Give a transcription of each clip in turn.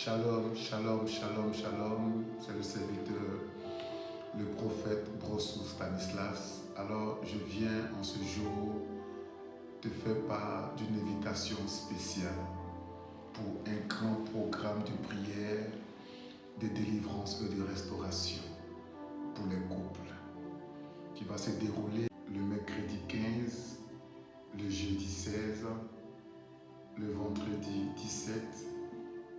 Shalom, shalom, shalom, shalom. C'est le serviteur, le prophète Brossou Stanislas. Alors, je viens en ce jour te faire part d'une invitation spéciale pour un grand programme de prière, de délivrance et de restauration pour les couples qui va se dérouler le mercredi 15, le jeudi 16, le vendredi 17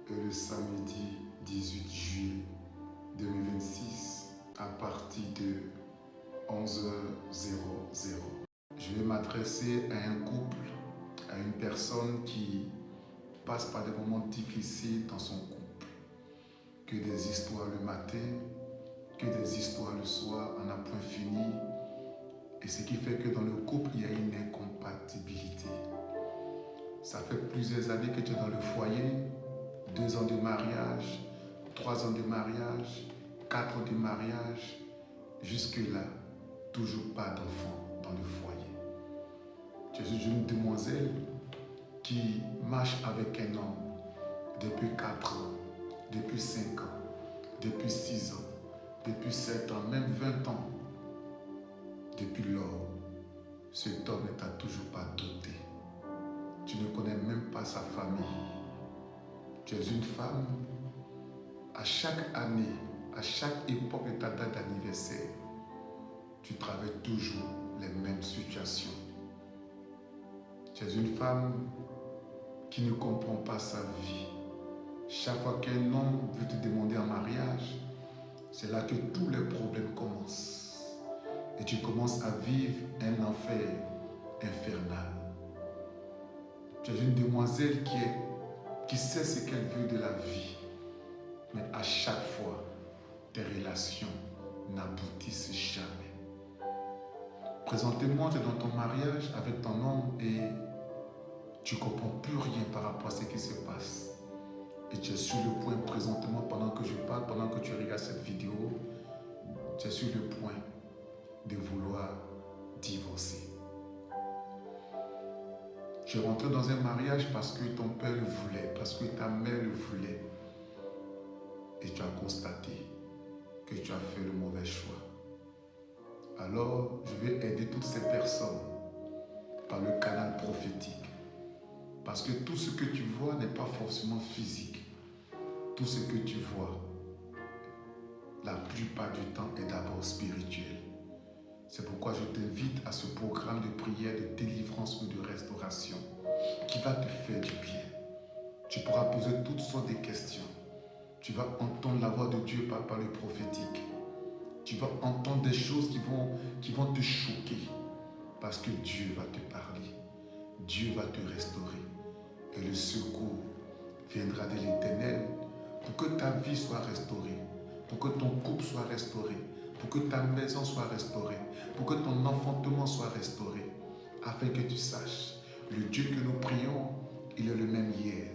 et le samedi 18 juillet 2026 à partir de 11h00. Je vais m'adresser à un couple, à une personne qui passe par des moments difficiles dans son couple. Que des histoires le matin, que des histoires le soir, on n'a point fini. Et ce qui fait que dans le couple, il y a une incompatibilité. Ça fait plusieurs années que tu es dans le foyer, 2 ans de mariage, 3 ans de mariage, 4 ans de mariage, jusque-là, toujours pas d'enfant dans le foyer. Tu es une jeune demoiselle qui marche avec un homme depuis 4 ans, depuis 5 ans, depuis 6 ans, depuis 7 ans, même 20 ans. Depuis lors, cet homme ne t'a toujours pas doté. Tu ne connais même pas sa famille. Tu es une femme, à chaque année, à chaque époque de ta date d'anniversaire, tu traverses toujours les mêmes situations. Tu es une femme qui ne comprend pas sa vie. Chaque fois qu'un homme veut te demander en mariage, c'est là que tous les problèmes commencent. Et tu commences à vivre un enfer infernal. Tu es une demoiselle qui sait ce qu'elle veut de la vie. Mais à chaque fois, tes relations n'aboutissent jamais. Présentement, tu es dans ton mariage avec ton homme et tu ne comprends plus rien par rapport à ce qui se passe. Et tu es sur le point présentement, pendant que je parle, pendant que tu regardes cette vidéo, tu es sur le point de vouloir divorcer. Tu es rentré dans un mariage parce que ton père le voulait, parce que ta mère le voulait. Et tu as constaté que tu as fait le mauvais choix. Alors, je vais aider toutes ces personnes par le canal prophétique. Parce que tout ce que tu vois n'est pas forcément physique. Tout ce que tu vois, la plupart du temps, est d'abord spirituel. C'est pourquoi je t'invite à ce programme de prière, de délivrance ou de restauration qui va te faire du bien. Tu pourras poser toutes sortes de questions. Tu vas entendre la voix de Dieu par le prophétique. Tu vas entendre des choses qui vont te choquer parce que Dieu va te parler. Dieu va te restaurer. Et le secours viendra de l'Éternel pour que ta vie soit restaurée, pour que ton couple soit restauré, pour que ta maison soit restaurée, pour que ton enfantement soit restauré, afin que tu saches, le Dieu que nous prions, il est le même hier,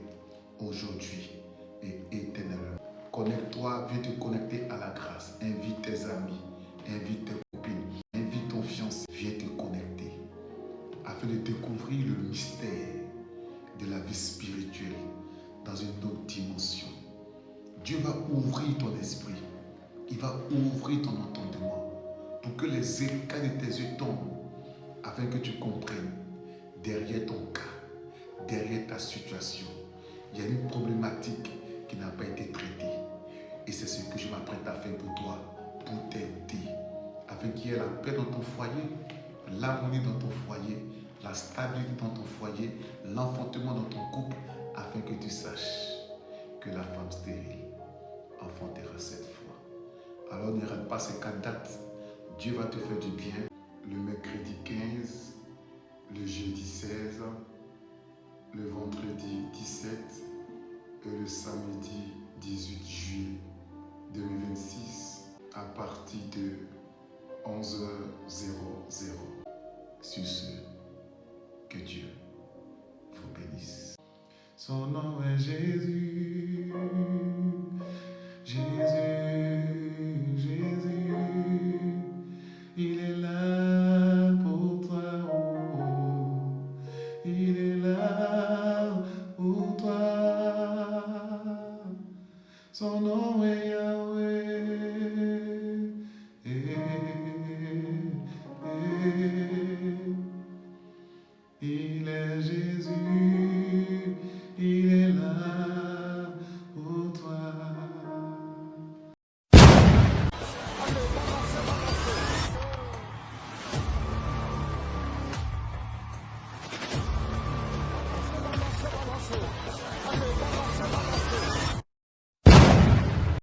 aujourd'hui et éternellement. Connecte-toi, viens te connecter à la grâce. Invite tes amis, invite tes copines, invite ton fiancé, viens te connecter, afin de découvrir le mystère de la vie spirituelle dans une autre dimension. Dieu va ouvrir ton esprit. Il va ouvrir ton entendement pour que les écailles de tes yeux tombent afin que tu comprennes derrière ton cas, derrière ta situation, il y a une problématique qui n'a pas été traitée. Et c'est ce que je m'apprête à faire pour toi, pour t'aider, afin qu'il y ait la paix dans ton foyer, l'harmonie dans ton foyer, la stabilité dans ton foyer, l'enfantement dans ton couple, afin que tu saches que la femme stérile enfantera 7 fois. Alors ne rate pas ces 4 dates. Dieu va te faire du bien. Le mercredi 15, le jeudi 16, le vendredi 17 et le samedi 18 juillet 2026 à partir de 11h00. Sur ce, que Dieu vous bénisse. Son nom est Jésus. Jésus, Jésus, il est là pour toi, oh, il est là pour toi. Son nom est Yahweh.